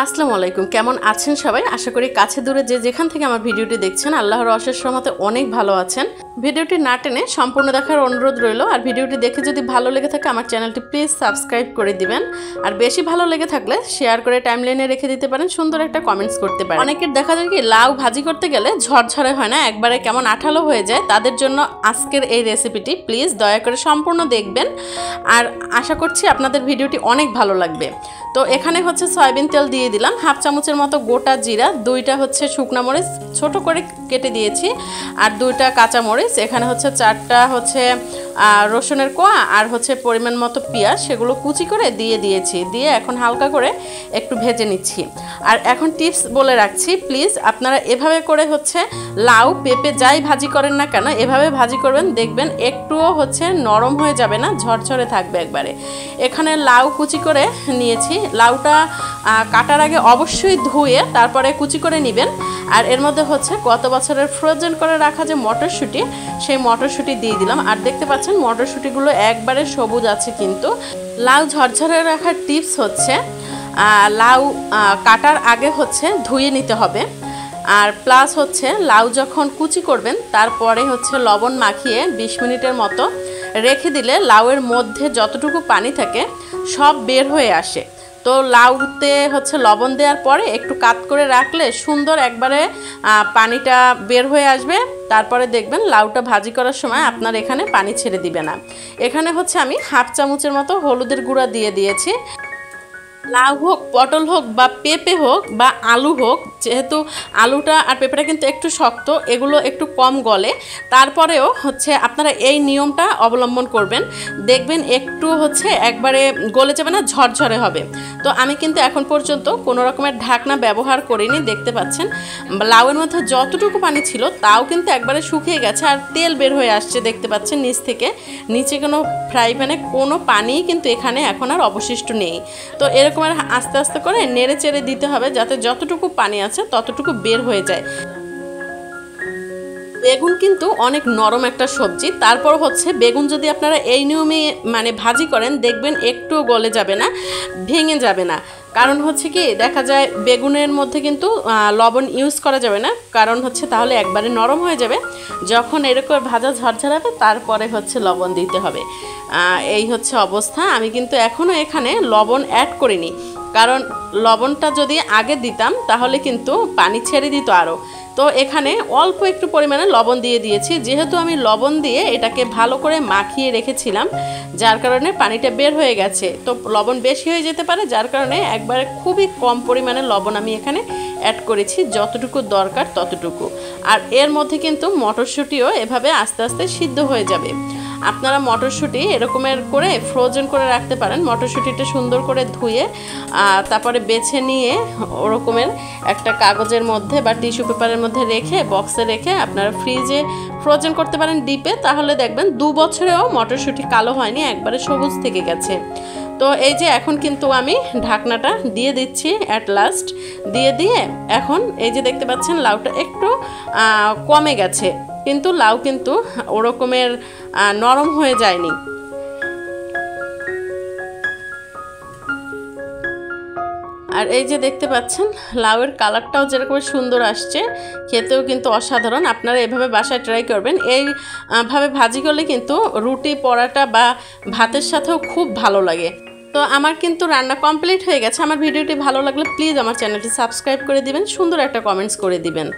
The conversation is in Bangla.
আসসালামু আলাইকুম, কেমন আছেন সবাই? আশা করি কাছে দূরে যে যেখান থেকে আমার ভিডিওটি দেখছেন আল্লাহর অশেষ রহমতে অনেক ভালো আছেন। ভিডিওটি না টেনে সম্পূর্ণ দেখার অনুরোধ রইল। আর ভিডিওটি দেখে যদি ভালো লেগে থাকে আমার চ্যানেলটি প্লিজ সাবস্ক্রাইব করে দিবেন। আর বেশি ভালো লেগে থাকলে শেয়ার করে টাইমলাইনে রেখে দিতে পারেন, সুন্দর একটা কমেন্টস করতে পারেন। অনেকের দেখা যায় কি লাউ ভাজি করতে গেলে ঝরঝরে হয় না, একবারে কেমন আঠালো হয়ে যায়। তাদের জন্য আজকের এই রেসিপিটি প্লিজ দয়া করে সম্পূর্ণ দেখবেন। আর আশা করছি আপনাদের ভিডিওটি অনেক ভালো লাগবে। তো এখানে হচ্ছে সয়াবিন তেল দিয়ে দিলাম, হাফ চামচের মতো গোটা জিরা, 2টা হচ্ছে শুকনা মরিচ ছোট করে কেটে দিয়েছি, আর 2টা কাঁচা মরিচ, এখানে হচ্ছে 4টা হচ্ছে রসুনের কোয়া, আর হচ্ছে পরিমাণ মতো পেঁয়াজ, সেগুলো কুচি করে দিয়েছি। দিয়ে এখন হালকা করে একটু ভেজে নিচ্ছি। আর এখন টিপস বলে রাখছি, প্লিজ আপনারা এভাবে করে হচ্ছে লাউ পেঁপে যাই ভাজি করেন না কেন এভাবে ভাজি করবেন, দেখবেন একটুও হচ্ছে নরম হয়ে যাবে না, ঝরঝরে থাকবে একবারে। এখানে লাউ কুচি করে নিয়েছি। লাউটা কাটার আগে অবশ্যই ধুয়ে তারপরে কুচি করে নেবেন। আর এর মধ্যে হচ্ছে গত বছরের ফ্রোজেন করে রাখা যে মটরশুঁটি, সেই মটরশুঁটি দিয়ে দিলাম। আর দেখতে পাচ্ছেন মটরশুঁটিগুলো একবারে সবুজ আছে। কিন্তু লাউ ঝরঝরে রাখার টিপস হচ্ছে লাউ কাটার আগে হচ্ছে ধুয়ে নিতে হবে। আর প্লাস হচ্ছে লাউ যখন কুচি করবেন তারপরে হচ্ছে লবণ মাখিয়ে 20 মিনিটের মতো রেখে দিলে লাউয়ের মধ্যে যতটুকু পানি থাকে সব বের হয়ে আসে। তো লাউতে হচ্ছে লবণ দেওয়ার পরে একটু কাত করে রাখলে সুন্দর একবারে পানিটা বের হয়ে আসবে। তারপরে দেখবেন লাউটা ভাজি করার সময় আপনার এখানে পানি ছেড়ে দিবে না। এখানে হচ্ছে আমি হাফ চামচের মতো হলুদের গুঁড়া দিয়ে দিয়েছি। লাউ হোক, পটল হোক, বা পেঁপে হোক, বা আলু হোক, যেহেতু আলুটা আর পেঁপেটা কিন্তু একটু শক্ত, এগুলো একটু কম গলে, তারপরেও হচ্ছে আপনারা এই নিয়মটা অবলম্বন করবেন, দেখবেন একটু হচ্ছে একবারে গলে যাবে না, ঝরঝরে হবে। তো আমি কিন্তু এখন পর্যন্ত কোনো রকমের ঢাকনা ব্যবহার করিনি। দেখতে পাচ্ছেন লাউয়ের মধ্যে যতটুকু পানি ছিল তাও কিন্তু একবারে শুকিয়ে গেছে, আর তেল বের হয়ে আসছে। দেখতে পাচ্ছেন নিচ থেকে, নিচে কোনো ফ্রাই প্যানে কোনো পানিই কিন্তু এখানে এখন আর অবশিষ্ট নেই। তো এরকম আস্তে আস্তে করে নেড়ে চেড়ে দিতে হবে যাতে যতটুকু পানি আছে ততটুকু বের হয়ে যায়। বেগুন কিন্তু অনেক নরম একটা সবজি, তারপর হচ্ছে বেগুন যদি আপনারা এই নিয়মে মানে ভাজি করেন দেখবেন একটুও গলে যাবে না, ভেঙে যাবে না। কারণ হচ্ছে কি দেখা যায় বেগুনের মধ্যে কিন্তু লবণ ইউজ করা যাবে না, কারণ হচ্ছে তাহলে একবারে নরম হয়ে যাবে। যখন এরকম ভাজা ঝরঝরাবে তারপরে হচ্ছে লবণ দিতে হবে। এই হচ্ছে অবস্থা। আমি কিন্তু এখনও এখানে লবণ অ্যাড করিনি, কারণ লবণটা যদি আগে দিতাম তাহলে কিন্তু পানি ছেড়ে দিত আরও। তো এখানে অল্প একটু পরিমাণে লবণ দিয়ে দিয়েছি, যেহেতু আমি লবণ দিয়ে এটাকে ভালো করে মাখিয়ে রেখেছিলাম, যার কারণে পানিটা বের হয়ে গেছে। তো লবণ বেশি হয়ে যেতে পারে, যার কারণে একবারে খুবই কম পরিমাণে লবণ আমি এখানে অ্যাড করেছি, যতটুকু দরকার ততটুকু। আর এর মধ্যে কিন্তু মটরশুঁটিও এভাবে আস্তে আস্তে সিদ্ধ হয়ে যাবে। আপনারা মটরশুঁটি এরকমের করে ফ্রোজেন করে রাখতে পারেন। মটরশুঁটিটা সুন্দর করে ধুয়ে তারপরে বেছে নিয়ে ওরকমের একটা কাগজের মধ্যে বা টিস্যু পেপারের মধ্যে রেখে বক্সে রেখে আপনারা ফ্রিজে ফ্রোজেন করতে পারেন ডিপে, তাহলে দেখবেন 2 বছরেও মটরশুঁটি কালো হয়নি, একবারে সবুজ থেকে গেছে। তো এই যে এখন কিন্তু আমি ঢাকনাটা দিয়ে দিচ্ছি অ্যাট লাস্ট। দিয়ে এখন এই যে দেখতে পাচ্ছেন লাউটা একটু কমে গেছে, কিন্তু লাউ কিন্তু ওরকমের নরম হয়ে যায়নি। আর এই যে দেখতে পাচ্ছেন লাউয়ের কালারটাও যেরকম সুন্দর আসছে, খেতেও কিন্তু অসাধারণ। আপনারা এভাবে বাসায় ট্রাই করবেন। এইভাবে ভাজি করলে কিন্তু রুটি, পরাটা বা ভাতের সাথেও খুব ভালো লাগে। তো আমার কিন্তু রান্না কমপ্লিট হয়ে গেছে। আমার ভিডিওটি ভালো লাগলে প্লিজ আমার চ্যানেলটি সাবস্ক্রাইব করে দিবেন, সুন্দর একটা কমেন্টস করে দিবেন।